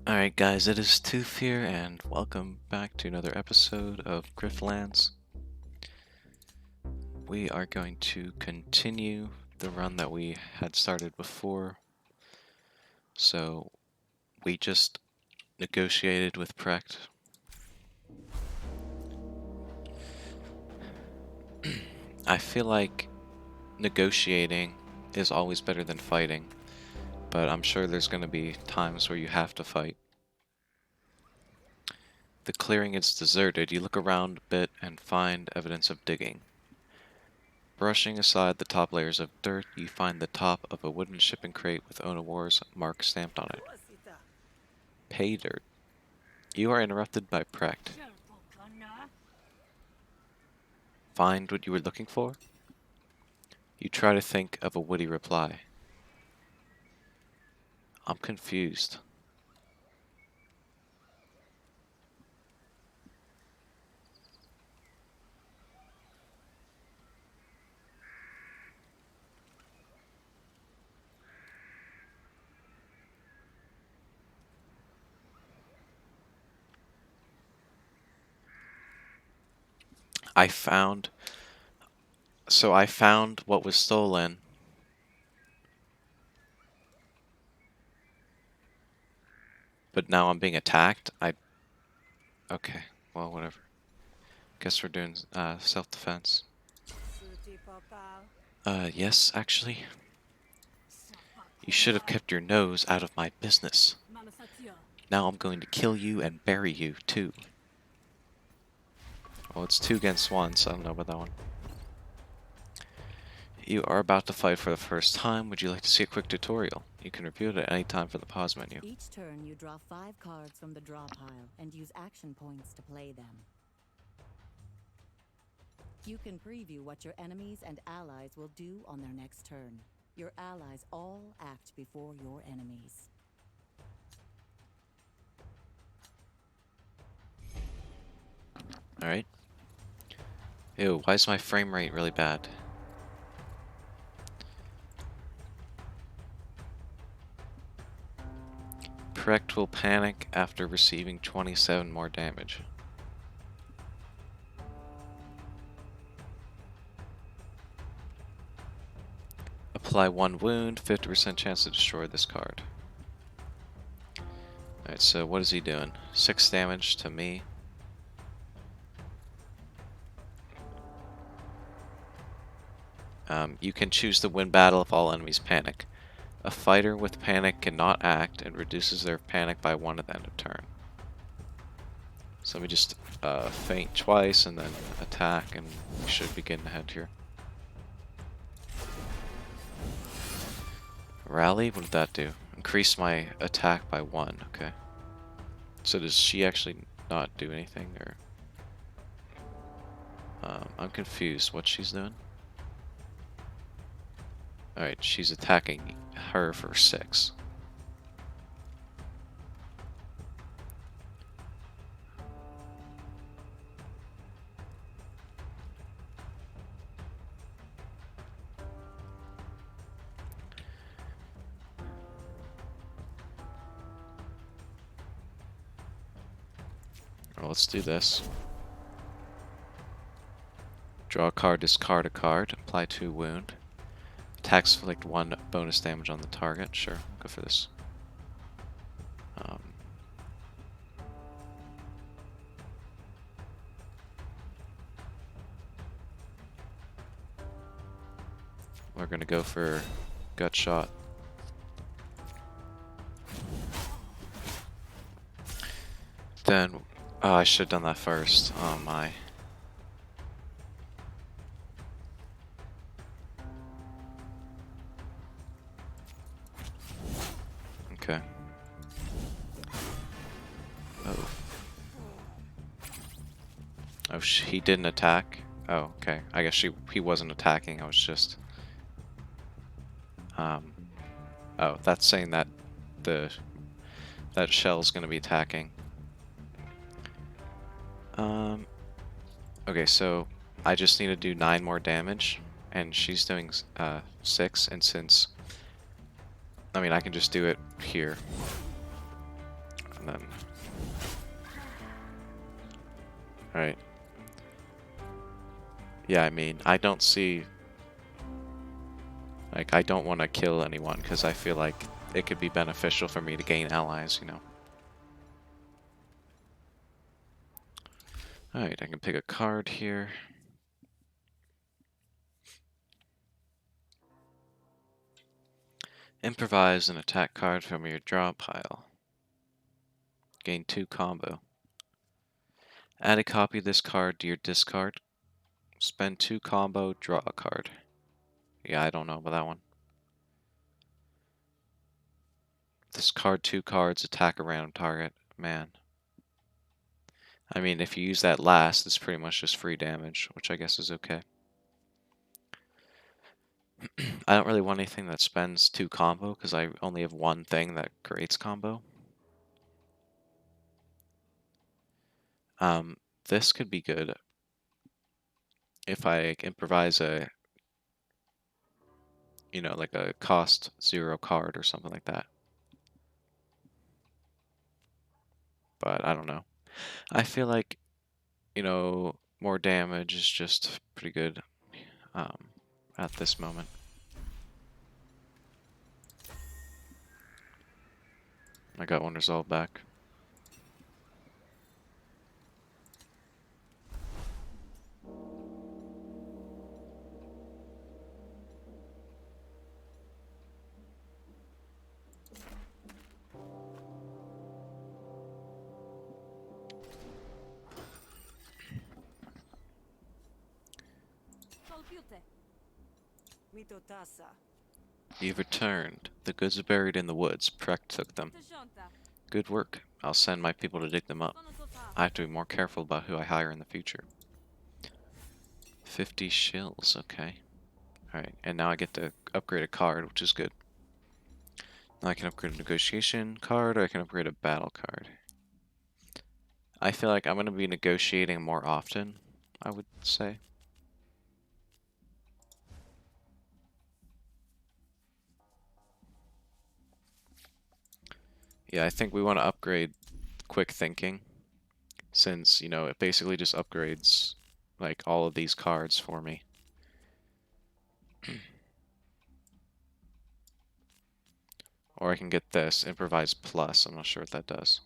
Alright guys, it is Toufh here, and welcome back to another episode of Griftlands. We are going to continue the run that we had started before. So, we just negotiated with Precht. I feel like negotiating is always better than fighting, but I'm sure there's going to be times where you have to fight. The clearing is deserted. You look around a bit and find evidence of digging. Brushing aside the top layers of dirt, you find the top of a wooden shipping crate with Onawar's mark stamped on it. Pay dirt. You are interrupted by Precht. Find what you were looking for? You try to think of a witty reply. I'm confused. I found what was stolen. But now I'm being attacked. Okay, well, whatever. Guess we're doing self-defense. Yes, actually. You should have kept your nose out of my business. Now I'm going to kill you and bury you, too. Well, it's 2 against 1, so I don't know about that one. You are about to fight for the first time. Would you like to see a quick tutorial? You can review it at any time from the pause menu. Each turn, you draw 5 cards from the draw pile and use action points to play them. You can preview what your enemies and allies will do on their next turn. Your allies all act before your enemies. Alright. Ew, why is my frame rate really bad? Precht will panic after receiving 27 more damage. Apply 1 wound, 50% chance to destroy this card. Alright, so what is he doing? 6 damage to me. You can choose to win battle if all enemies panic. A fighter with panic cannot act and reduces their panic by 1 at the end of turn. So we just feint twice and then attack, and we should be getting ahead here. Rally? What did that do? Increase my attack by 1, okay. So does she actually not do anything, or... I'm confused what she's doing. Alright, she's attacking her for 6. Well, let's do this. Draw a card, discard a card, apply 2 wound. Attacks inflict 1 bonus damage on the target. Sure, go for this. We're gonna go for gut shot. Then, oh, I should have done that first. Oh my. Okay. Oh. Oh, he didn't attack? Oh, okay. I guess he wasn't attacking, I was just... Oh, that's saying that that shell's gonna be attacking. Okay, so I just need to do 9 more damage, and she's doing 6, and since... I mean, I can just do it here. And then... Alright. Yeah, I mean, I don't see... Like, I don't want to kill anyone, because I feel like it could be beneficial for me to gain allies, you know. Alright, I can pick a card here. Improvise an attack card from your draw pile. Gain 2 combo. Add a copy of this card to your discard. Spend 2 combo, draw a card. Yeah, I don't know about that one. Discard 2 cards, attack a random target. Man. I mean, if you use that last, it's pretty much just free damage, which I guess is okay. I don't really want anything that spends 2 combo, because I only have one thing that creates combo. This could be good if I improvise a, you know, like a cost 0 card or something like that. But I don't know. I feel like, you know, more damage is just pretty good at this moment. I got one resolve back. You've returned. The goods are buried in the woods. Prek took them. Good work. I'll send my people to dig them up. I have to be more careful about who I hire in the future. 50 shills, okay. Alright, and now I get to upgrade a card, which is good. Now I can upgrade a negotiation card, or I can upgrade a battle card. I feel like I'm going to be negotiating more often, I would say. Yeah, I think we want to upgrade quick thinking, since, you know, it basically just upgrades, like, all of these cards for me. Or I can get this, Improvise Plus. I'm not sure what that does.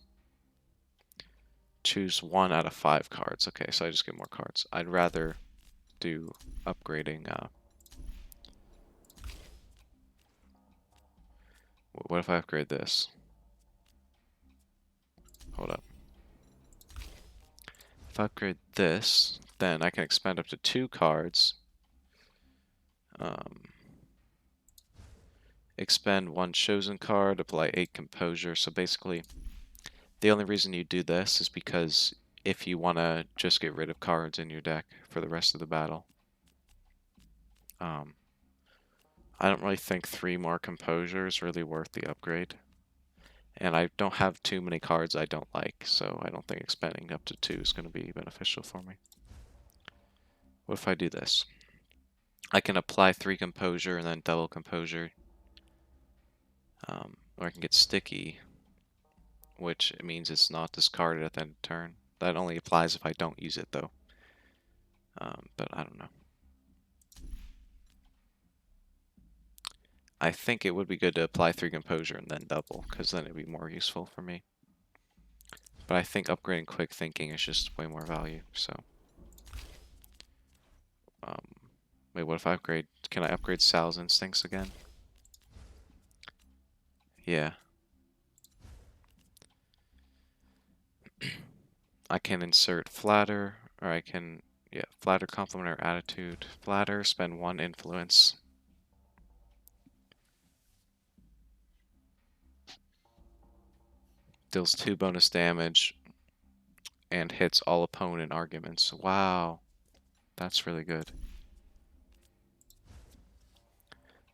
Choose 1 out of 5 cards. Okay, so I just get more cards. I'd rather do upgrading. What if I upgrade this? Hold up. If I upgrade this, then I can expend up to 2 cards. Expend 1 chosen card, apply 8 composure. So basically, the only reason you do this is because if you want to just get rid of cards in your deck for the rest of the battle. I don't really think 3 more composure is really worth the upgrade. And I don't have too many cards I don't like, so I don't think expending up to 2 is going to be beneficial for me. What if I do this? I can apply 3 composure and then double composure. Or I can get sticky, which means it's not discarded at the end of turn. That only applies if I don't use it, though. But I don't know. I think it would be good to apply 3 composure and then double, because then it'd be more useful for me. But I think upgrading quick thinking is just way more value, so... wait, what if I upgrade... Can I upgrade Sal's Instincts again? Yeah. I can insert Flatter, or I can... Yeah, Flatter, Compliment, or Attitude. Flatter, spend 1 influence. Deals 2 bonus damage, and hits all opponent arguments. Wow. That's really good.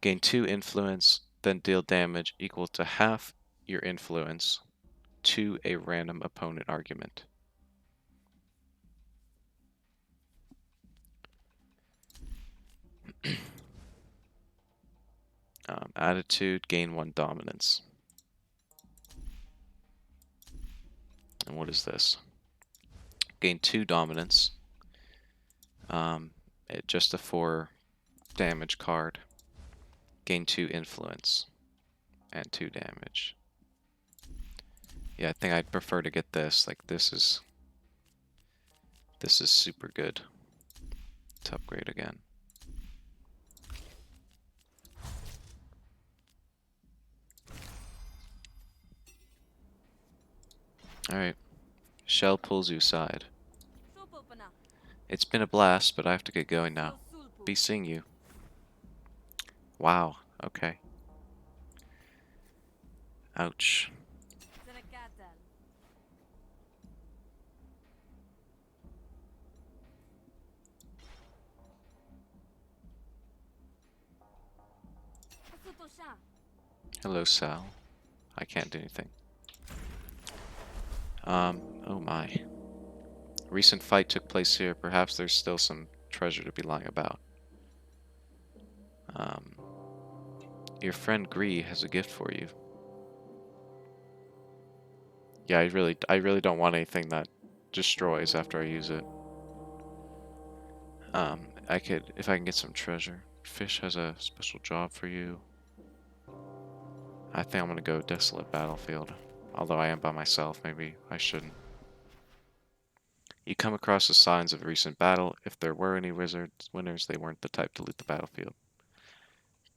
Gain 2 influence, then deal damage equal to half your influence to a random opponent argument. Attitude, gain 1 dominance. And what is this? Gain 2 dominance. Just a 4 damage card. Gain 2 influence and 2 damage. Yeah, I think I'd prefer to get this. Like this is super good to upgrade again. Alright. Shell pulls you aside. It's been a blast, but I have to get going now. Be seeing you. Wow, okay. Ouch. Hello, Sal. I can't do anything. Oh my. Recent fight took place here. Perhaps there's still some treasure to be lying about. Your friend Gree has a gift for you. Yeah, I really don't want anything that destroys after I use it. If I can get some treasure. Fish has a special job for you. I think I'm gonna go Desolate Battlefield. Although I am by myself, maybe I shouldn't. You come across the signs of a recent battle. If there were any winners, they weren't the type to loot the battlefield.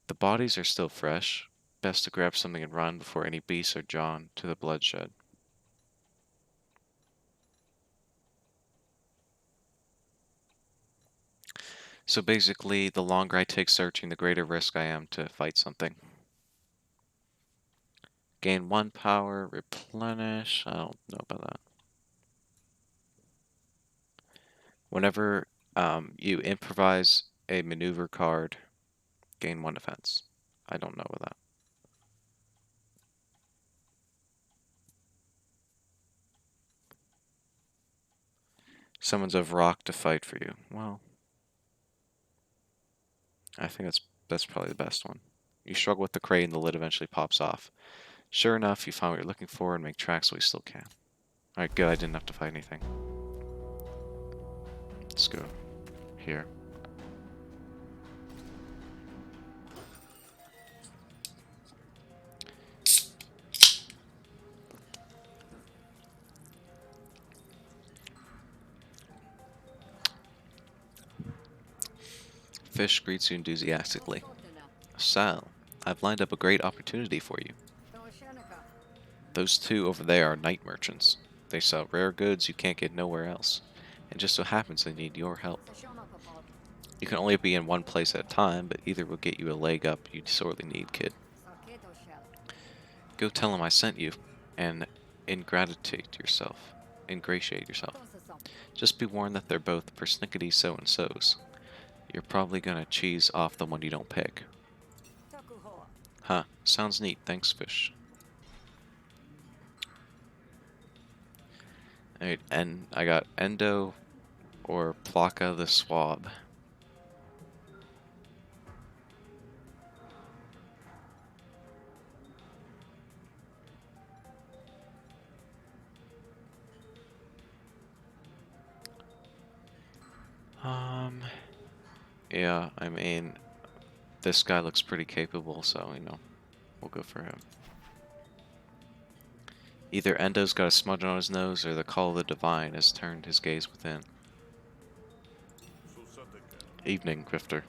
The bodies are still fresh. Best to grab something and run before any beasts are drawn to the bloodshed. So basically, the longer I take searching, the greater risk I am to fight something. Gain 1 power, replenish. I don't know about that. Whenever you improvise a maneuver card, gain 1 defense. I don't know about that. Summons a rock to fight for you. Well, I think that's probably the best one. You struggle with the crate and the lid eventually pops off. Sure enough, you find what you're looking for and make tracks while you still can. Alright, good, I didn't have to fight anything. Let's go here. Fish greets you enthusiastically. Sal, I've lined up a great opportunity for you. Those 2 over there are night merchants. They sell rare goods you can't get nowhere else. And just so happens they need your help. You can only be in one place at a time, but either will get you a leg up you sorely need, kid. Go tell them I sent you, and ingratiate yourself. Just be warned that they're both persnickety so-and-sos. You're probably gonna cheese off the one you don't pick. Huh, sounds neat, thanks, Fish. Alright, and I got Endo or Plaka the Swab. Yeah, I mean, this guy looks pretty capable, so, you know, we'll go for him. Either Endo's got a smudge on his nose, or the call of the divine has turned his gaze within. Evening, Grifter.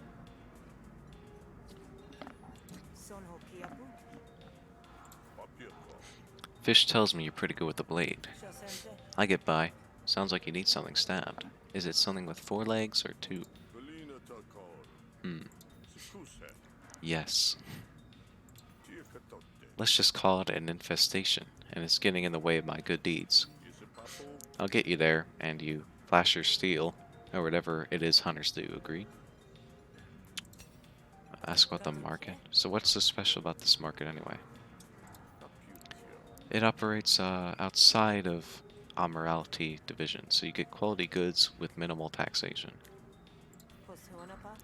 Fish tells me you're pretty good with the blade. I get by. Sounds like you need something stabbed. Is it something with 4 legs or 2? Yes. Let's just call it an infestation, and it's getting in the way of my good deeds. I'll get you there, and you flash your steel, or whatever it is hunters do, agreed? Ask about the market. So what's so special about this market anyway? It operates outside of Admiralty Division, so you get quality goods with minimal taxation.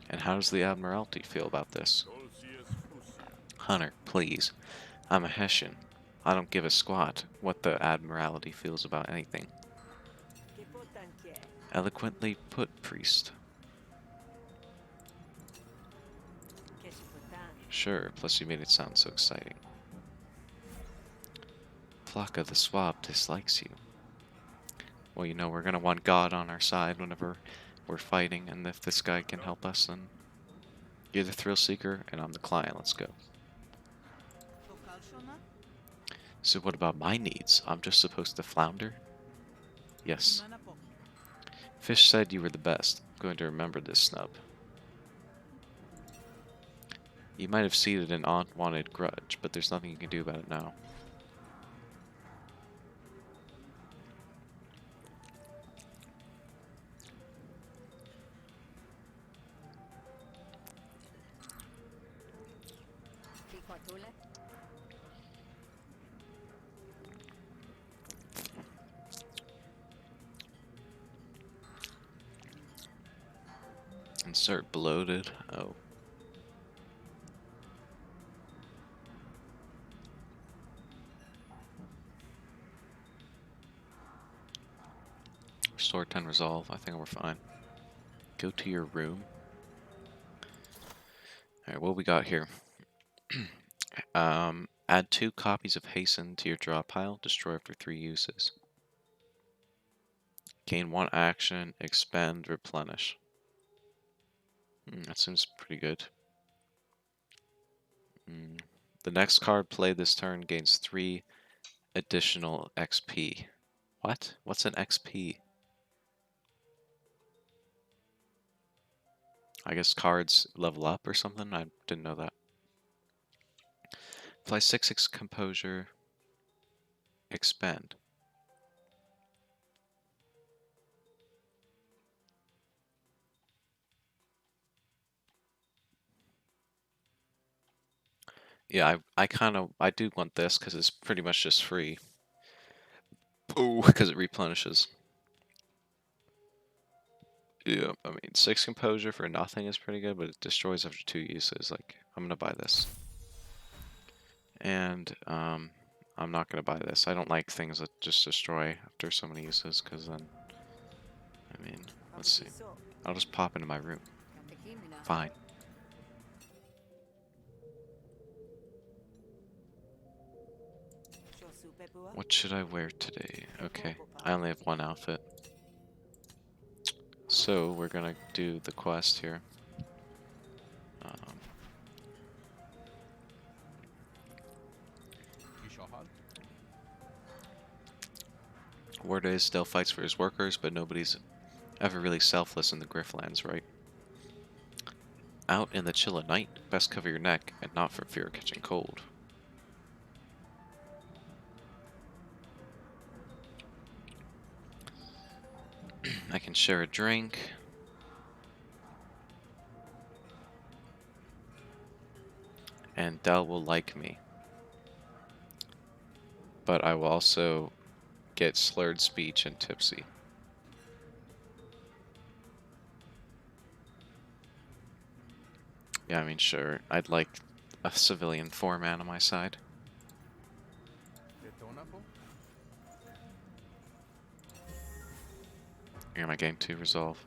And how does the Admiralty feel about this? Hunter, please. I'm a Hessian. I don't give a squat what the Admiralty feels about anything. Eloquently put, priest. Sure, plus you made it sound so exciting. Plaka the Swab dislikes you. Well, you know, we're gonna want God on our side whenever we're fighting, and if this guy can help us, then you're the thrill seeker, and I'm the client. Let's go. So what about my needs? I'm just supposed to flounder? Yes. Fish said you were the best. I'm going to remember this snub. You might have seeded an unwanted grudge, but there's nothing you can do about it now. Insert bloated. Oh. Restore 10 resolve. I think we're fine. Go to your room. Alright, what we got here? Add 2 copies of Hasten to your draw pile. Destroy after 3 uses. Gain 1 action. Expend. Replenish. That seems pretty good. The next card played this turn gains 3 additional XP. What? What's an XP? I guess cards level up or something? I didn't know that. Apply 6/6 Composure. Expend. Yeah, I do want this because it's pretty much just free. Oh, because it replenishes. Yeah, I mean, 6 Composure for nothing is pretty good, but it destroys after 2 uses. Like, I'm gonna buy this. And, I'm not gonna buy this. I don't like things that just destroy after so many uses, because then, I mean, let's see. I'll just pop into my room. Fine. What should I wear today? Okay, I only have 1 outfit. So, we're gonna do the quest here. Warday still fights for his workers, but nobody's ever really selfless in the Griftlands, right? Out in the chill of night, best cover your neck, and not for fear of catching cold. I can share a drink. And Dell will like me. But I will also get slurred speech and tipsy. Yeah, I mean, sure. I'd like a civilian 4-man on my side. You're my game 2 resolve.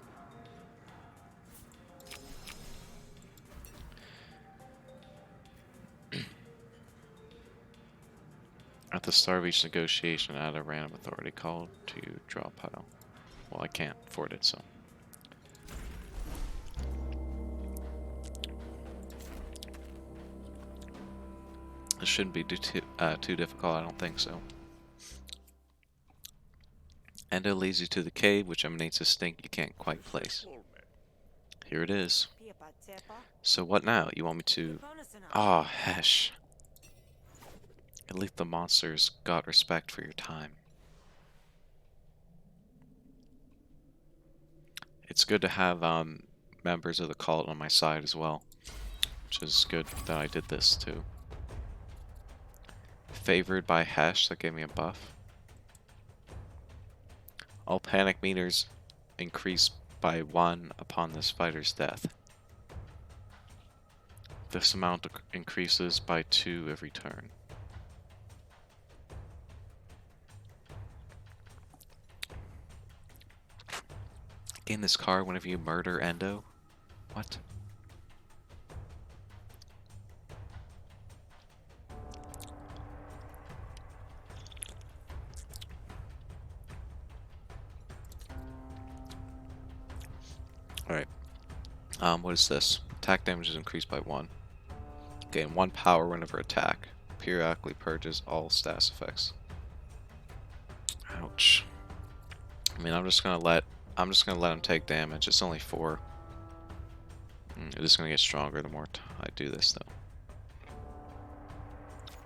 At the start of each negotiation, add a random authority called to draw pile. Well, I can't afford it, so. It shouldn't be too difficult, I don't think so. Endo leads you to the cave, which emanates a stink you can't quite place. Here it is. So what now? You want me to... Ah, Hesh. At least the monsters got respect for your time. It's good to have members of the cult on my side as well, which is good that I did this too. Favored by Hesh, that gave me a buff. All panic meters increase by 1 upon this fighter's death. This amount increases by 2 every turn. In this card, whenever you murder Endo. What? Alright. What is this? Attack damage is increased by 1. Gain 1 power whenever attack. Periodically purges all status effects. Ouch. I mean, I'm just gonna let him take damage. It's only 4. It is gonna get stronger the more I do this, though.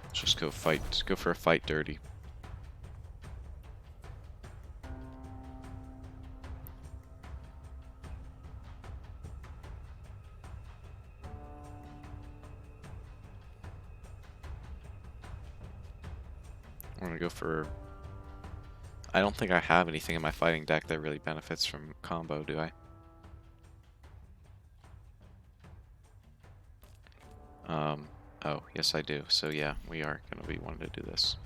Let's just go fight. Go for a fight dirty. I'm gonna go for... I don't think I have anything in my fighting deck that really benefits from combo, do I? Oh, yes I do. So yeah, we are gonna be wanting to do this.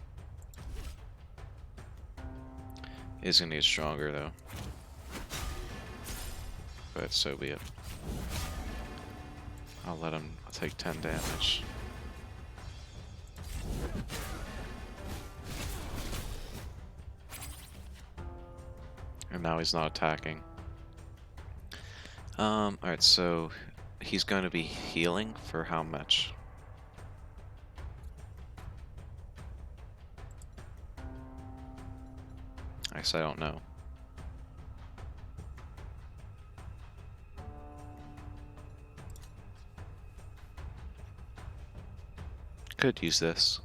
Is gonna get stronger though. But so be it. I'll let him take 10 damage. And now he's not attacking. Alright, so he's going to be healing for how much? I guess I don't know. Could use this.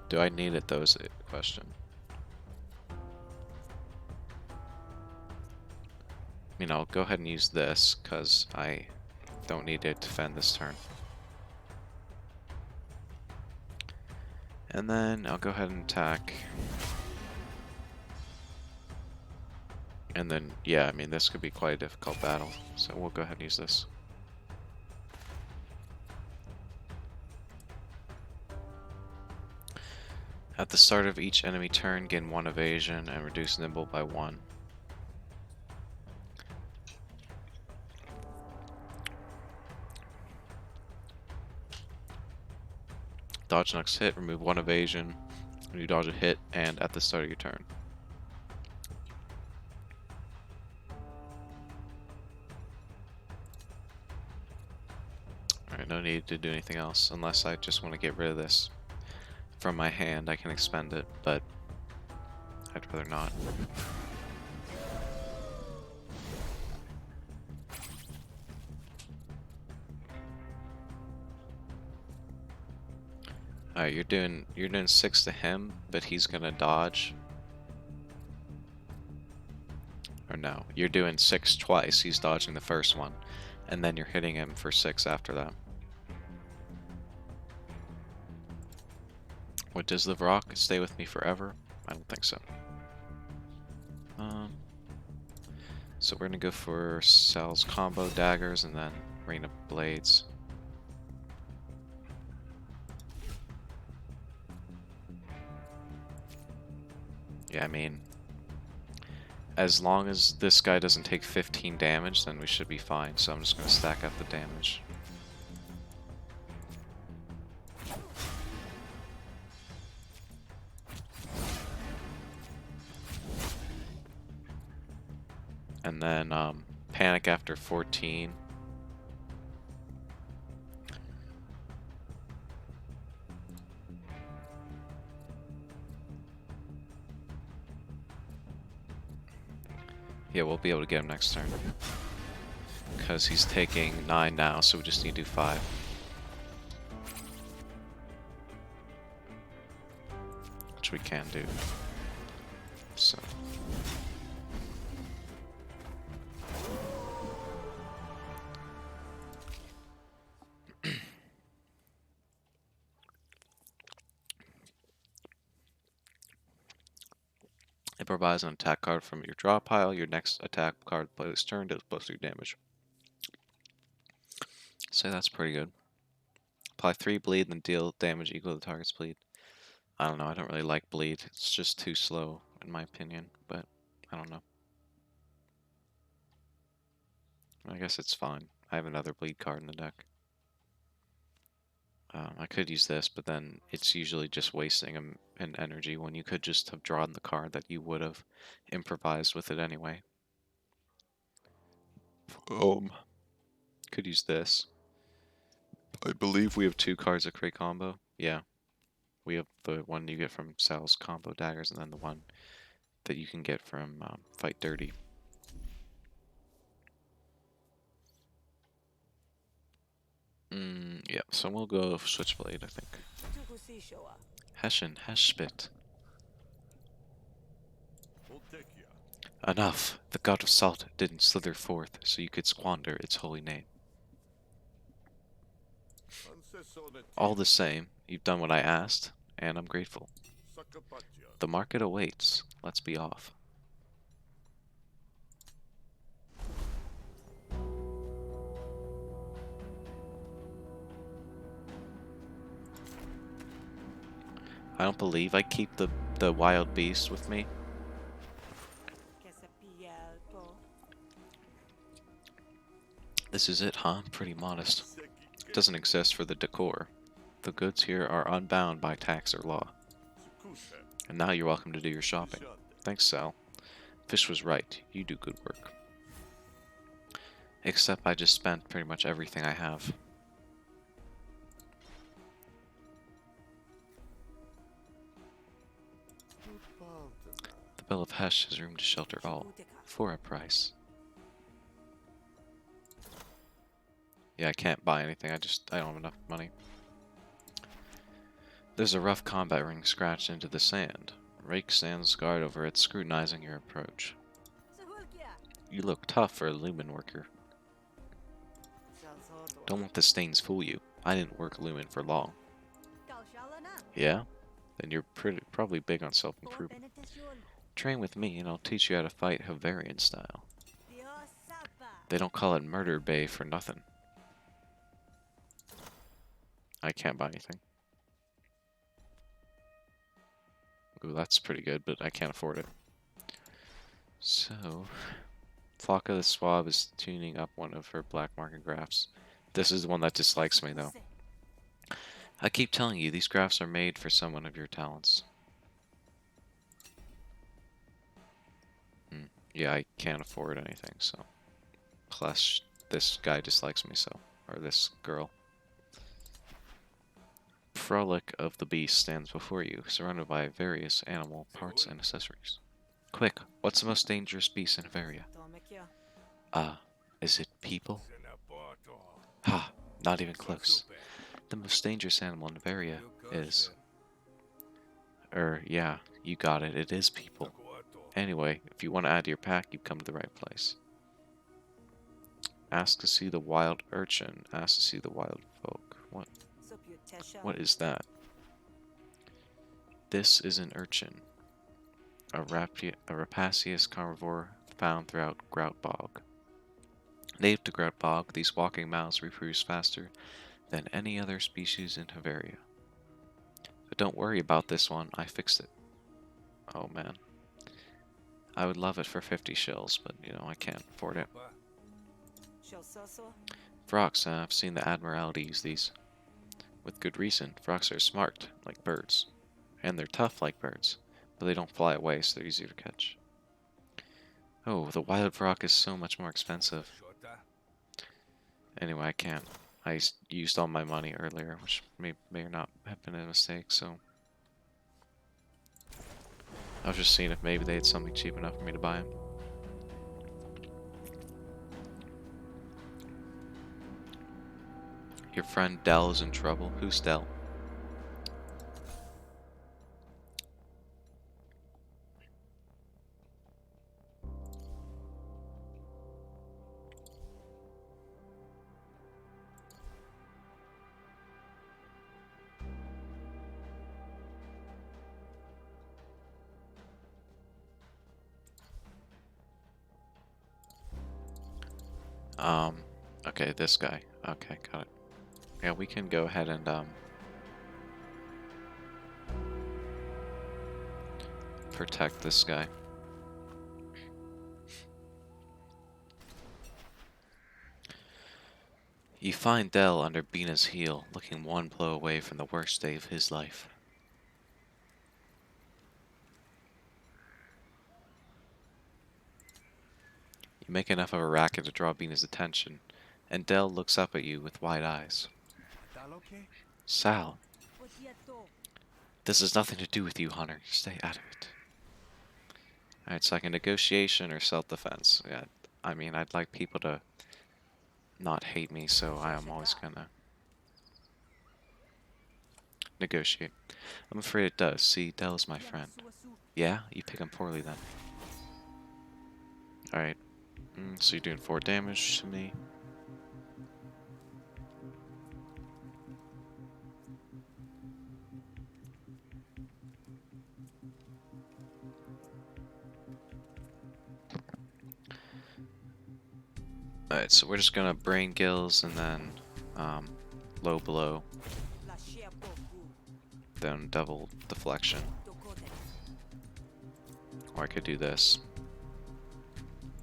Do I need it though is the question. I mean, I'll go ahead and use this, because I don't need to defend this turn. And then I'll go ahead and attack. And then, yeah, I mean, this could be quite a difficult battle, so we'll go ahead and use this. At the start of each enemy turn, gain 1 evasion and reduce nimble by 1. Dodge next hit, remove 1 evasion when you dodge a hit, and at the start of your turn. Alright, no need to do anything else, unless I just want to get rid of this from my hand. I can expend it, but I'd rather not. Alright, you're doing 6 to him, but he's gonna dodge. Or no, you're doing 6 twice, he's dodging the first one, and then you're hitting him for 6 after that. What, does the rock stay with me forever? I don't think so. So we're gonna go for Sal's combo daggers and then Rain of Blades. Yeah, I mean, as long as this guy doesn't take 15 damage, then we should be fine. So I'm just gonna stack up the damage. And then panic after 14. Yeah, we'll be able to get him next turn. Because he's taking 9 now, so we just need to do 5. Which we can do. So... It provides an attack card from your draw pile. Your next attack card play this turn does plus 2 damage. So that's pretty good. Apply 3 bleed, then deal damage equal to the target's bleed. I don't know, I don't really like bleed. It's just too slow, in my opinion, but I don't know. I guess it's fine. I have another bleed card in the deck. I could use this, but then it's usually just wasting an energy when you could just have drawn the card that you would have improvised with it anyway. Could use this. I believe we have 2 cards of Crate combo. Yeah. We have the one you get from Sal's combo daggers, and then the one that you can get from Fight Dirty. Yeah, so we'll go Switchblade, I think. Hessian Heshbit. Enough! The god of salt didn't slither forth, so you could squander its holy name. All the same, you've done what I asked, and I'm grateful. The market awaits. Let's be off. I don't believe I keep the wild beast with me. This is it, huh? Pretty modest. It doesn't exist for the decor. The goods here are unbound by tax or law. And now you're welcome to do your shopping. Thanks, Sal. Fish was right. You do good work. Except I just spent pretty much everything I have. The Bill of Hesh has room to shelter all, for a price. Yeah, I can't buy anything, I don't have enough money. There's a rough combat ring scratched into the sand. Rake stands guard over it, scrutinizing your approach. You look tough for a lumen worker. Don't let the stains fool you. I didn't work lumen for long. Yeah? Then you're probably big on self-improvement. Train with me and I'll teach you how to fight Havarian style. They don't call it Murder Bay for nothing. I can't buy anything. Ooh, that's pretty good, but I can't afford it. So, Flocka the Swab is tuning up one of her black market graphs. This is the one that dislikes me, though. I keep telling you, these graphs are made for someone of your talents. Yeah, I can't afford anything, so. Plus, this guy dislikes me, so. Or this girl. Frolic of the Beast stands before you, surrounded by various animal parts and accessories. Quick, what's the most dangerous beast in Avaria? Is it people? Ha, not even close. The most dangerous animal in Avaria is... yeah, you got it, it is people. Anyway, if you want to add to your pack, you've come to the right place. Ask to see the wild urchin. Ask to see the wild folk. What is that? This is an urchin. A rapacious carnivore found throughout Grout Bog. Native to Grout Bog, these walking mouse reproduce faster than any other species in Havaria. But don't worry about this one, I fixed it. Oh man. I would love it for 50 shills, but you know, I can't afford it. Frogs, I've seen the Admiralty use these. With good reason, frogs are smart, like birds. And they're tough like birds, but they don't fly away, so they're easier to catch. Oh, the wild frog is so much more expensive. Anyway, I can't. I used all my money earlier, which may or not have been a mistake, so... I was just seeing if maybe they had something cheap enough for me to buy them. Your friend Dell is in trouble. Who's Dell? Okay, this guy. Okay, got it. Yeah, we can go ahead and, protect this guy. You find Dell under Bina's heel, looking one blow away from the worst day of his life. You make enough of a racket to draw Bina's attention, and Dell looks up at you with wide eyes. Sal, this has nothing to do with you, Hunter. Stay out of it. Alright, so I can negotiation or self-defense. Yeah, I mean, I'd like people to not hate me, so I am always gonna negotiate. I'm afraid it does. See, Dell is my friend. Yeah? You pick him poorly then. Alright, so you're doing 4 damage to me. Alright, so we're just gonna brain gills and then low blow, then double deflection. Or I could do this,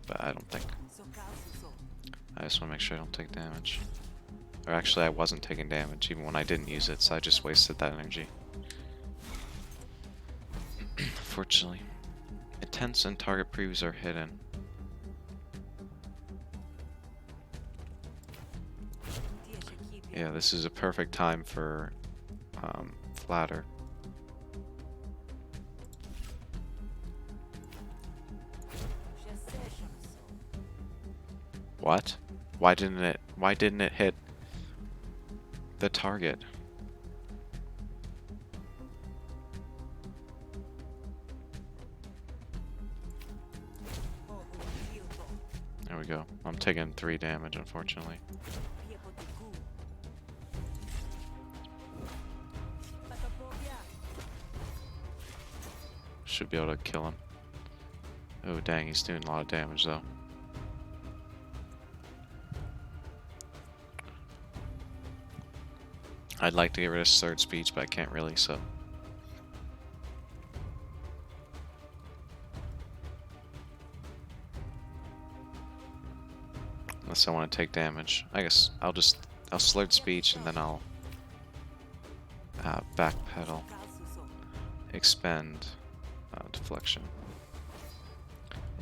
but I don't think. I just want to make sure I don't take damage. Or actually, I wasn't taking damage even when I didn't use it, so I just wasted that energy. Fortunately, intense and target previews are hidden. Yeah, this is a perfect time for flatter. What? Why didn't it hit the target? There we go. I'm taking 3 damage, unfortunately. Should be able to kill him. Oh dang, he's doing a lot of damage though. I'd like to get rid of third speech, but I can't really, so. Unless I want to take damage. I guess I'll slurred speech and then I'll backpedal. Expend deflection.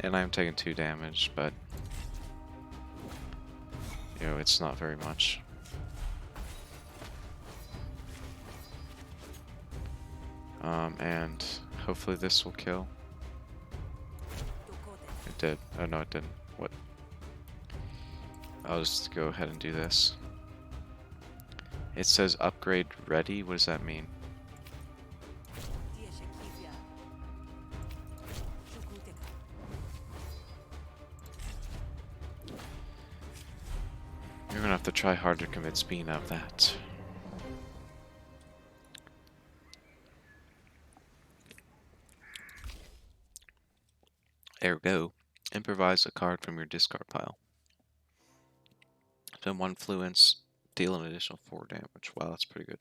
And I'm taking 2 damage, but you know, it's not very much. And hopefully this will kill. It did. Oh no, it didn't. What? I'll just go ahead and do this. It says upgrade ready. What does that mean? You're gonna have to try hard to convince Bean of that. Ergo, improvise a card from your discard pile. Spend 1 fluence, deal an additional 4 damage. Wow, that's pretty good.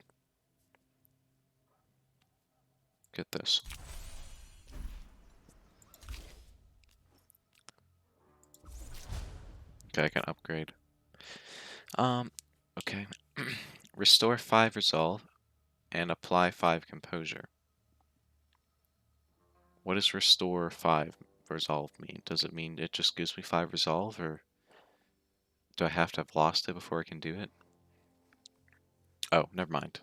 Get this. Okay, I can upgrade. Okay. Restore 5 resolve and apply 5 composure. What does restore 5 resolve mean? Does it mean it just gives me 5 resolve, or do I have to have lost it before I can do it? Oh, never mind.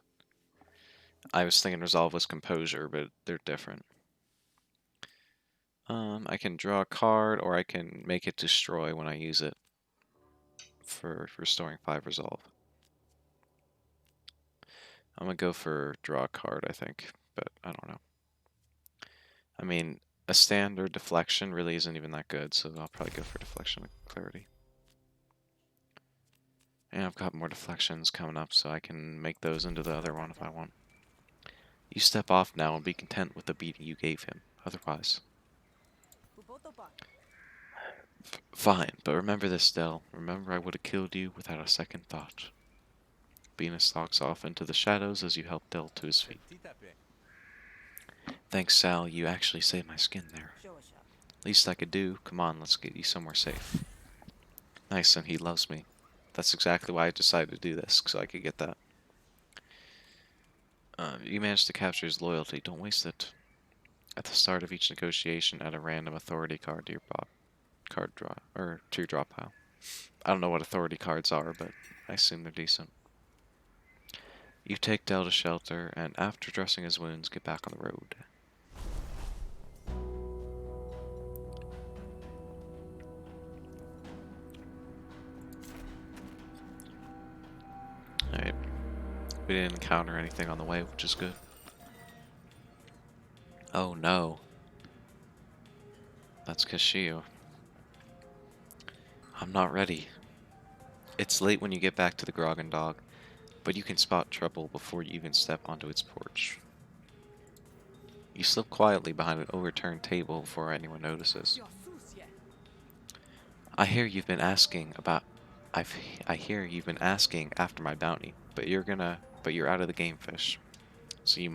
I was thinking resolve was composure, but they're different. I can draw a card, or I can make it destroy when I use it for restoring 5 resolve. I'm gonna go for draw a card, I think, but I don't know. I mean, a standard deflection really isn't even that good, so I'll probably go for deflection with clarity. And I've got more deflections coming up, so I can make those into the other one if I want. You step off now and be content with the beating you gave him. Otherwise. Fine, but remember this, Dell. Remember I would have killed you without a second thought. Bina stalks off into the shadows as you help Dell to his feet. Thanks, Sal. You actually saved my skin there. Least I could do. Come on, let's get you somewhere safe. Nice, and he loves me. That's exactly why I decided to do this, so I could get that. You managed to capture his loyalty. Don't waste it. At the start of each negotiation, add a random authority card to your card draw or to your draw pile. I don't know what authority cards are, but I assume they're decent. You take Dell to shelter, and after dressing his wounds, get back on the road. Alright. We didn't encounter anything on the way, which is good. Oh no. That's Kashio. I'm not ready. It's late when you get back to the Grog and Dog, but you can spot trouble before you even step onto its porch. You slip quietly behind an overturned table before anyone notices. I hear you've been asking about I hear you've been asking after my bounty, but you're out of the game, fish. So you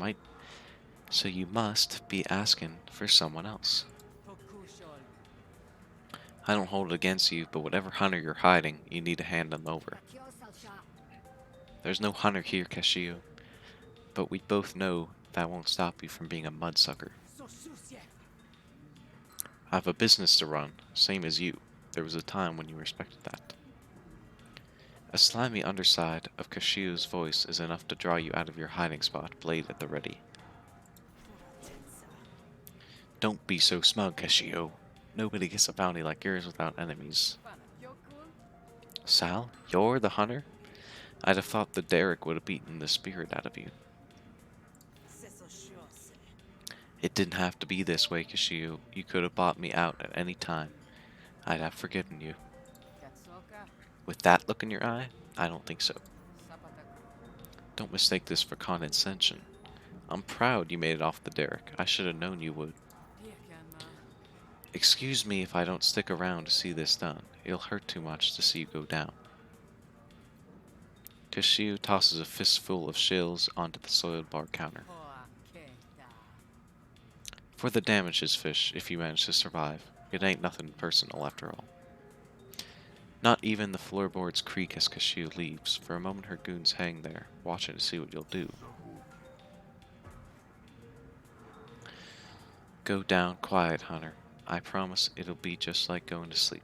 must be asking for someone else. I don't hold it against you, but whatever hunter you're hiding, you need to hand them over. There's no hunter here, Kashio, but we both know that won't stop you from being a mudsucker. I have a business to run, same as you. There was a time when you respected that. A slimy underside of Kashio's voice is enough to draw you out of your hiding spot, blade at the ready. Don't be so smug, Kashio. Nobody gets a bounty like yours without enemies. Sal, you're the hunter? I'd have thought the Derek would have beaten the spirit out of you. It didn't have to be this way, Kashio. You could have bought me out at any time. I'd have forgiven you. With that look in your eye? I don't think so. Don't mistake this for condescension. I'm proud you made it off the derrick. I should have known you would. Excuse me if I don't stick around to see this done. It'll hurt too much to see you go down. Kashio tosses a fistful of shills onto the soiled bar counter. For the damages, fish, if you manage to survive. It ain't nothing personal after all. Not even the floorboards creak as Kashio leaves. For a moment her goons hang there, watching to see what you'll do. Go down quiet, Hunter. I promise it'll be just like going to sleep.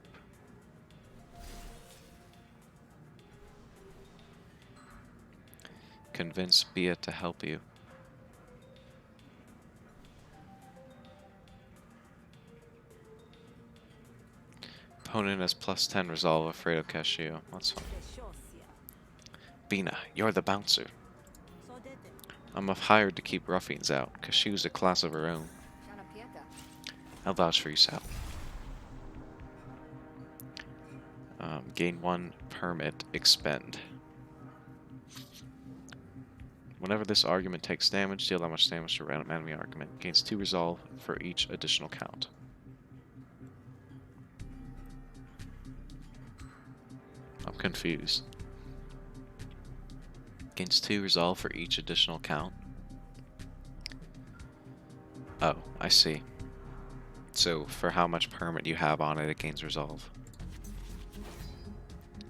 Convince Bia to help you. Opponent has +10 resolve, afraid of Kashio. That's fine. Bina, you're the bouncer. I'm hired to keep ruffians out. Kashio's a class of her own. I'll vouch for you, Sal. Gain 1 permit, expend. Whenever this argument takes damage, deal that much damage to a random enemy argument. Gains 2 resolve for each additional count. I'm confused. Gains 2 resolve for each additional count. Oh, I see. So, for how much permit you have on it, it gains resolve.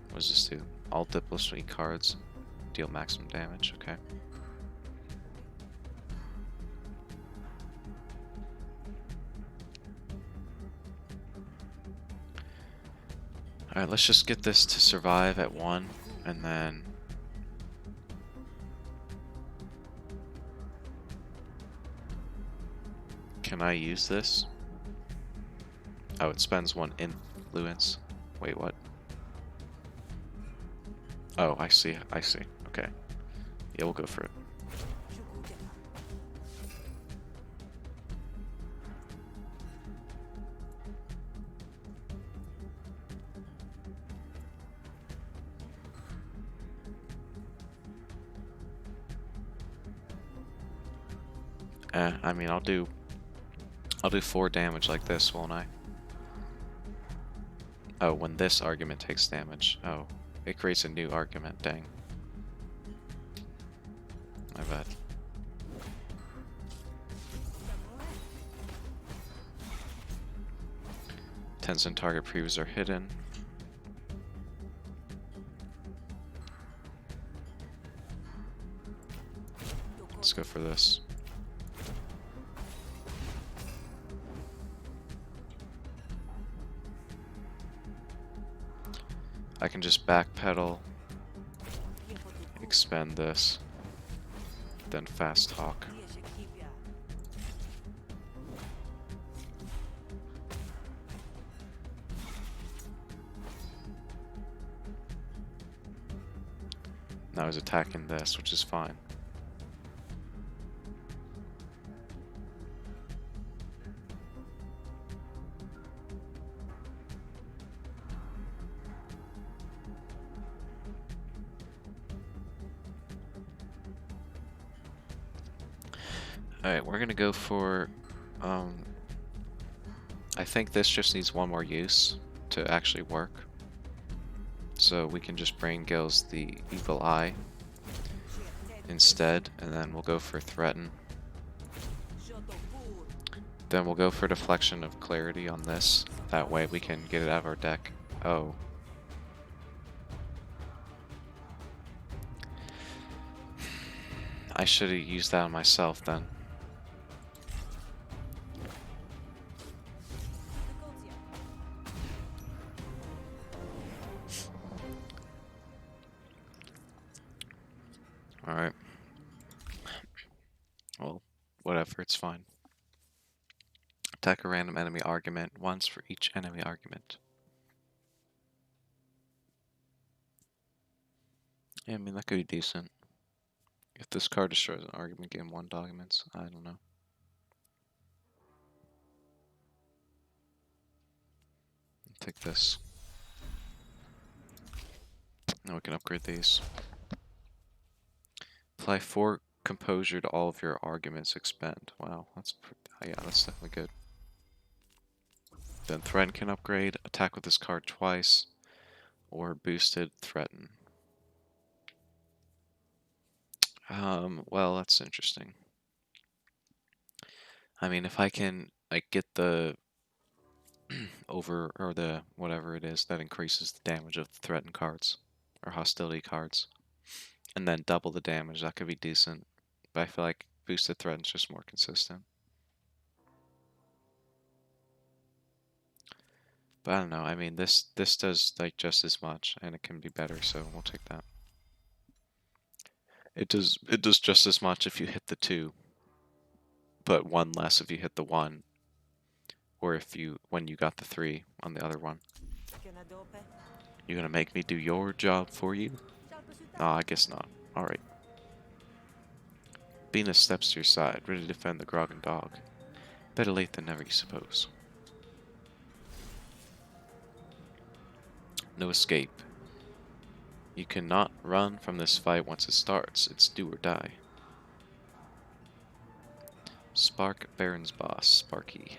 What does this do? All diplomacy cards deal maximum damage, okay. Alright, let's just get this to survive at 1, and then... Can I use this? Oh, it spends 1 influence. Wait, what? Oh, I see, okay. Yeah, we'll go for it. I mean, I'll do 4 damage like this, won't I? Oh, when this argument takes damage. Oh, it creates a new argument, dang. My bad. Tens and target previews are hidden. for this. I can just backpedal, expend this, then fast talk. Now he's attacking this, which is fine. Alright, we're gonna go for, I think this just needs one more use to actually work. So we can just brain gills the Evil Eye instead, and then we'll go for Threaten. Then we'll go for Deflection of Clarity on this. That way we can get it out of our deck. Oh. I should have used that on myself then. Alright. Well, whatever, it's fine. Attack a random enemy argument once for each enemy argument. Yeah, I mean, that could be decent. If this card destroys an argument, gain 1 documents. I don't know. Take this. Now we can upgrade these. Apply 4 composure to all of your arguments. Expend. Wow, that's yeah, that's definitely good. Then Threaten can upgrade. Attack with this card twice, or boosted Threaten. Well, that's interesting. I mean, if I can like get the over or the whatever it is that increases the damage of the threatened cards or hostility cards, and then double the damage, that could be decent. But I feel like boosted threaten's just more consistent. But I don't know. I mean, this does like just as much, and it can be better. So we'll take that. It does just as much if you hit the 2, but 1 less if you hit the 1, or if you when you got the 3 on the other one. You gonna make me do your job for you? I guess not. Alright. Venus steps to your side, ready to defend the Grog and Dog. Better late than never, you suppose. No escape. You cannot run from this fight once it starts. It's do or die. Spark Baron's boss, Sparky.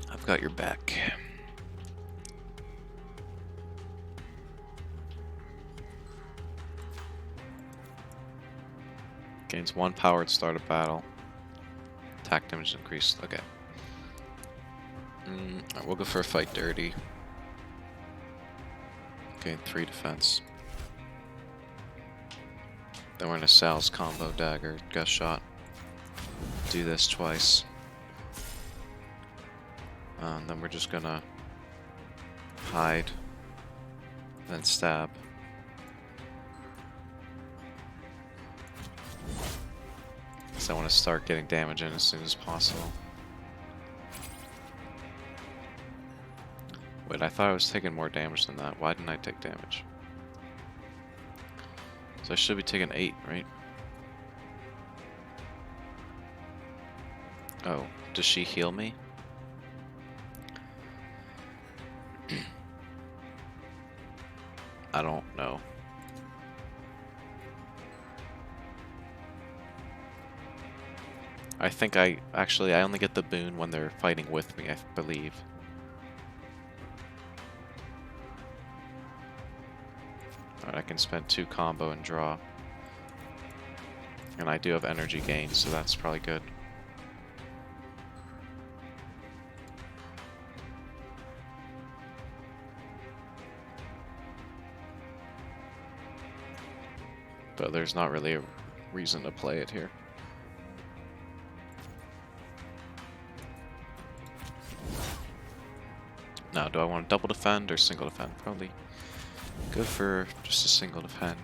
I've got your back. Gains 1 power at start of battle. Attack damage increased. Okay. Alright, we'll go for a fight dirty. Gain 3 defense. Then we're gonna Sal's combo dagger, gust shot. Do this twice. Then we're just gonna hide, then stab. So I want to start getting damage in as soon as possible. Wait, I thought I was taking more damage than that. Why didn't I take damage? So I should be taking 8, right? Oh, does she heal me? I don't know. I think I only get the boon when they're fighting with me, I believe. Alright, I can spend 2 combo and draw. And I do have energy gain, so that's probably good. But there's not really a reason to play it here. Now, do I want to double defend or single defend? Probably go for just a single defend.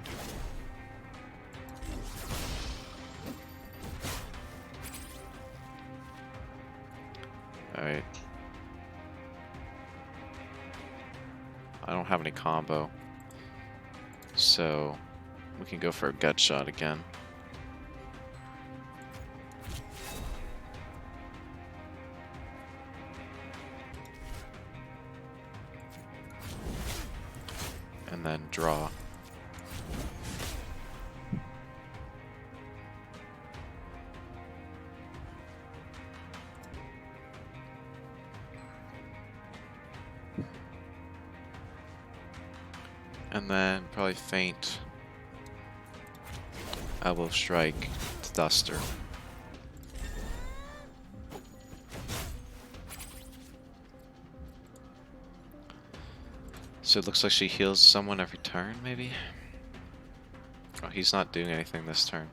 Alright. I don't have any combo, so we can go for a gut shot again. And then draw. And then probably feint elbow strike to Duster. So it looks like she heals someone every turn, maybe? Oh, he's not doing anything this turn.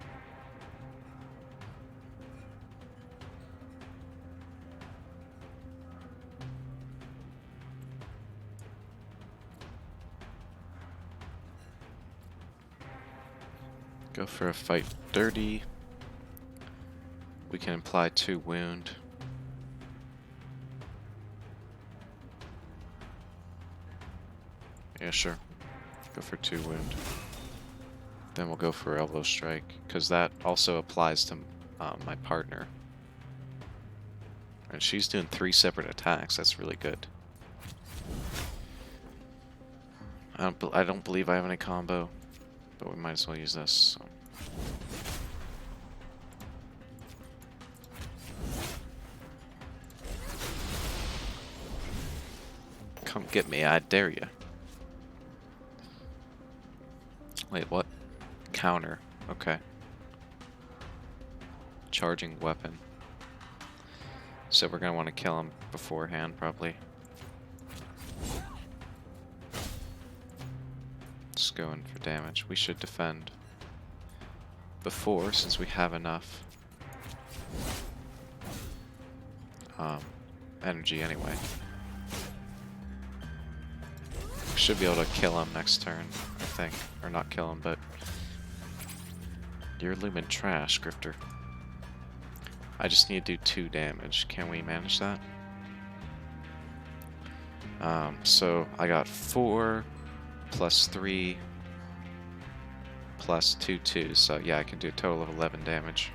Go for a fight dirty. We can imply 2 wound. Yeah, sure. Go for 2 wound. Then we'll go for elbow strike, because that also applies to my partner. And she's doing 3 separate attacks. That's really good. I don't believe I have any combo, but we might as well use this. So. Come get me, I dare you. Wait, what? Counter. Okay. Charging weapon. So we're gonna want to kill him beforehand, probably. Just going for damage. We should defend before, since we have enough energy anyway. We should be able to kill him next turn, I think. Or not kill him, but... You're lumen trash, Grifter. I just need to do 2 damage. Can we manage that? So I got 4 plus 3 plus 2 2s. So yeah, I can do a total of 11 damage.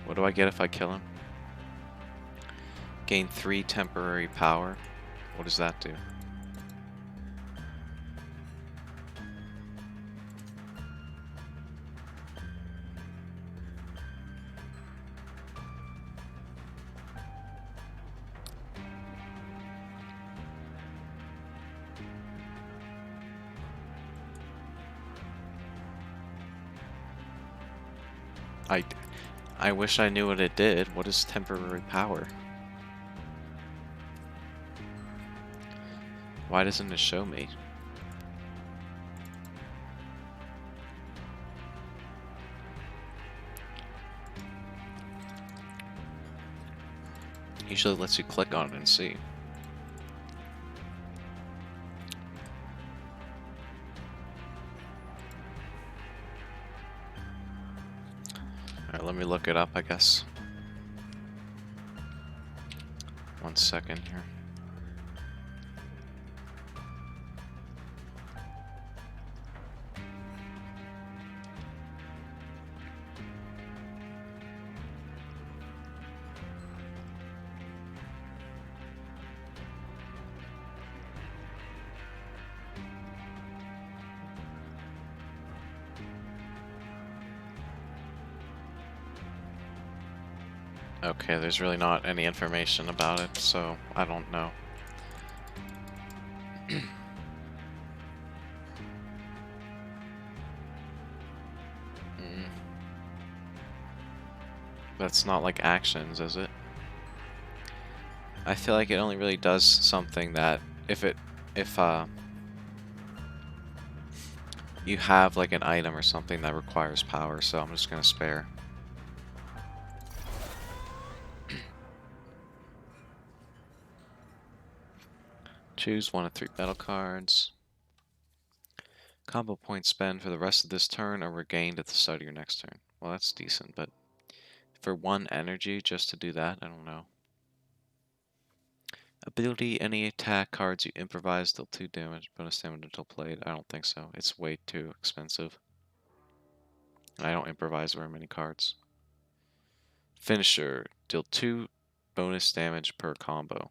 What do I get if I kill him? Gain 3 temporary power. What does that do? I wish I knew what it did. What is temporary power? Why doesn't it show me? Usually it lets you click on it and see. Alright, let me look it up, I guess. 1 second here. Okay, there's really not any information about it, so I don't know. That's not like actions, is it? I feel like it only really does something that if you have like an item or something that requires power, so I'm just gonna spare. Choose one of 3 battle cards. Combo points spent for the rest of this turn are regained at the start of your next turn. Well, that's decent, but for 1 energy just to do that, I don't know. Ability, any attack cards you improvise deal 2 damage, bonus damage until played. I don't think so. It's way too expensive. I don't improvise very many cards. Finisher, deal 2 bonus damage per combo.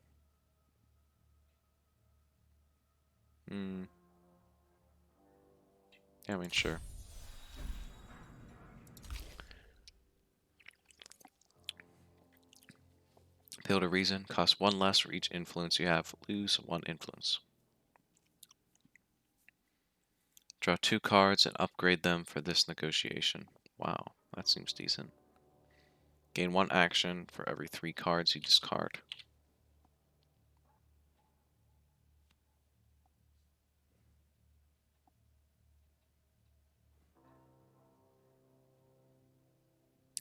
Hmm. Yeah, I mean, sure. Appeal to reason, cost 1 less for each influence you have. Lose 1 influence. Draw 2 cards and upgrade them for this negotiation. Wow, that seems decent. Gain 1 action for every 3 cards you discard.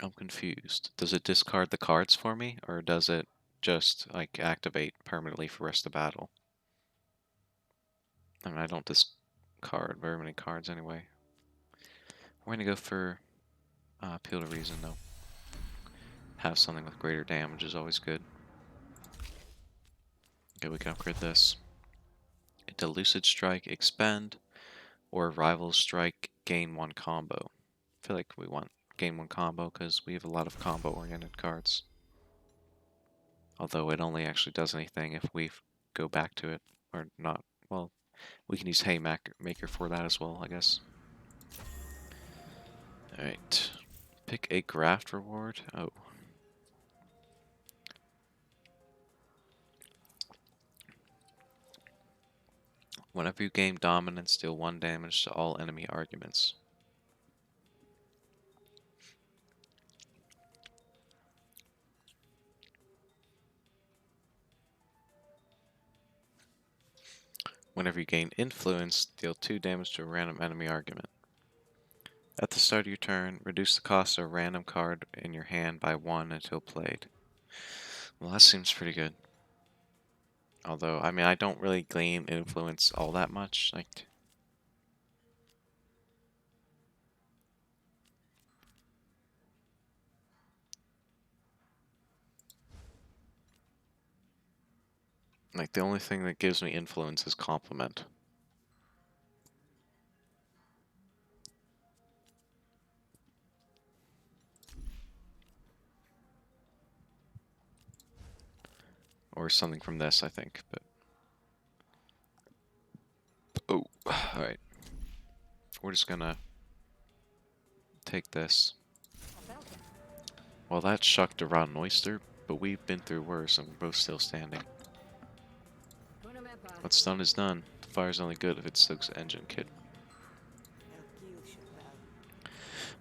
I'm confused. Does it discard the cards for me, or does it just, like, activate permanently for rest of battle? I mean, I don't discard very many cards anyway. We're gonna go for Appeal to Reason, though. Have something with greater damage is always good. Okay, we can upgrade this. Into Lucid Strike, Expend, or Rival Strike, gain 1 combo. I feel like we want gain 1 combo because we have a lot of combo-oriented cards. Although it only actually does anything if we go back to it, or not. Well, we can use Haymaker for that as well, I guess. Alright. Pick a graft reward. Oh. Whenever you gain dominance, deal 1 damage to all enemy arguments. Whenever you gain influence, deal 2 damage to a random enemy argument. At the start of your turn, reduce the cost of a random card in your hand by 1 until played. Well, that seems pretty good. Although, I mean, I don't really gain influence all that much. Like the only thing that gives me influence is compliment. Or something from this, I think. But oh, alright. We're just gonna take this. Well, that shucked around an oyster, but we've been through worse and we're both still standing. What's done is done. The fire's only good if it soaks the engine, kid.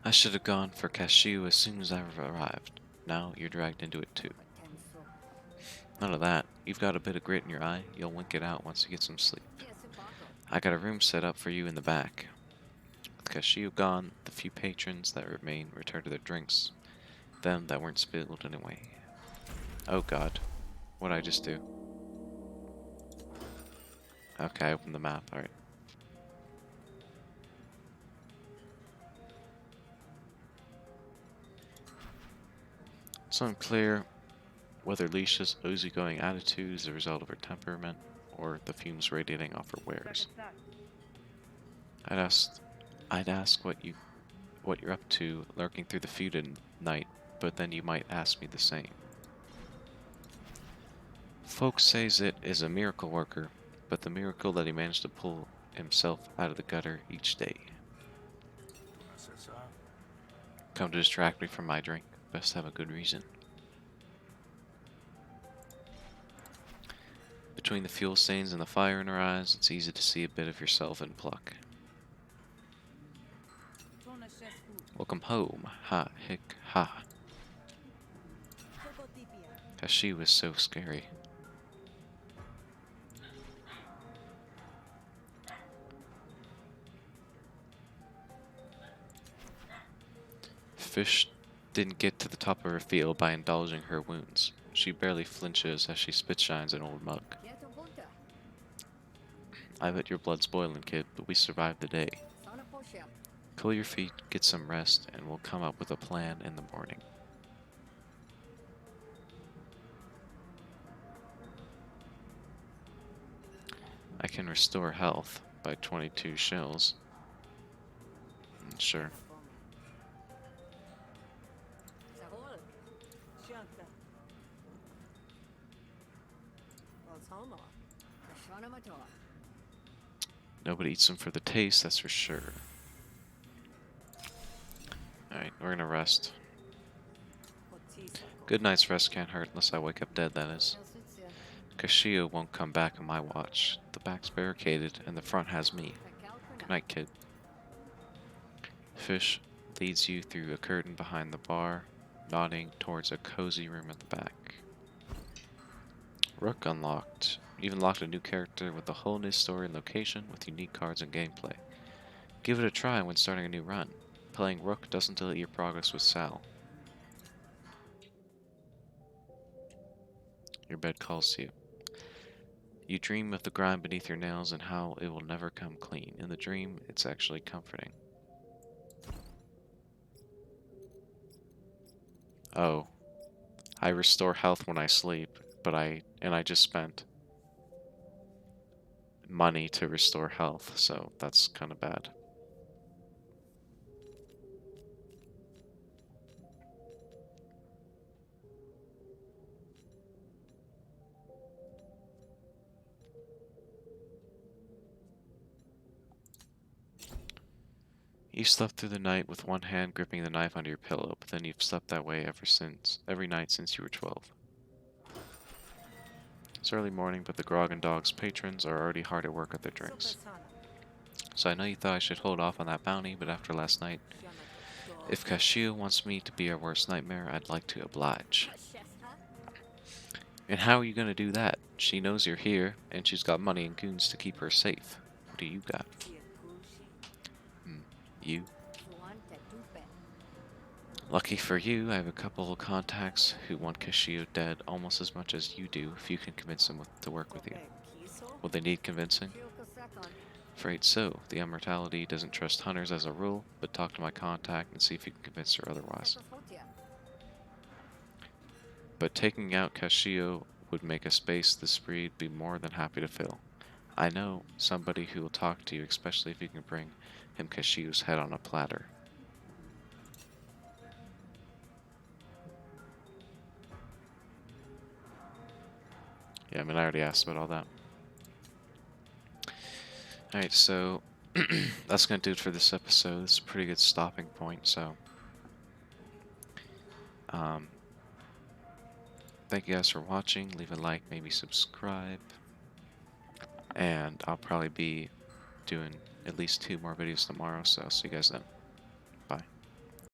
I should have gone for cashew as soon as I arrived. Now you're dragged into it too. None of that. You've got a bit of grit in your eye. You'll wink it out once you get some sleep. I got a room set up for you in the back. With cashew gone, the few patrons that remain return to their drinks. Them that weren't spilled anyway. Oh god. What'd I just do? Okay, I opened the map, alright. It's unclear whether Leisha's easygoing attitude is a result of her temperament or the fumes radiating off her wares. I'd ask what you're up to lurking through the feud at night, but then you might ask me the same. Folks says it is a miracle worker, but the miracle that he managed to pull himself out of the gutter each day. Come to distract me from my drink. Best have a good reason. Between the fuel stains and the fire in her eyes, it's easy to see a bit of yourself in pluck. Welcome home. Ha, hick, ha. She was so scary. Fish didn't get to the top of her field by indulging her wounds. She barely flinches as she spit shines an old mug. I bet your blood's boiling, kid, but we survived the day. Cool your feet, get some rest, and we'll come up with a plan in the morning. I can restore health by 22 shells. Sure. Nobody eats them for the taste, that's for sure. Alright, we're gonna rest. Good night's rest can't hurt unless I wake up dead, that is. Kashio won't come back on my watch. The back's barricaded, and the front has me. Good night, kid. Fish leads you through a curtain behind the bar, nodding towards a cozy room at the back. Rook unlocked. Even locked a new character with a whole new story and location with unique cards and gameplay. Give it a try when starting a new run. Playing Rook doesn't delete your progress with Sal. Your bed calls to you. You dream of the grime beneath your nails and how it will never come clean. In the dream, it's actually comforting. Oh. I restore health when I sleep, but I just spent money to restore health, so that's kind of bad. You slept through the night with one hand gripping the knife under your pillow, but then you've slept that way every night since you were 12. It's early morning, but the Grog and Dog's patrons are already hard at work at their drinks. So I know you thought I should hold off on that bounty, but after last night, if Kashio wants me to be our worst nightmare, I'd like to oblige. And how are you gonna do that? She knows you're here, and she's got money and goons to keep her safe. What do you got? You? Lucky for you, I have a couple of contacts who want Kashio dead almost as much as you do if you can convince them to work with you. Will they need convincing? Afraid so. The Immortality doesn't trust hunters as a rule, but talk to my contact and see if you can convince her otherwise. But taking out Kashio would make a space this breed be more than happy to fill. I know somebody who will talk to you, especially if you can bring him Kashio's head on a platter. Yeah, I mean, I already asked about all that. Alright, so that's going to do it for this episode. It's a pretty good stopping point, so thank you guys for watching. Leave a like, maybe subscribe, and I'll probably be doing at least 2 more videos tomorrow, so I'll see you guys then.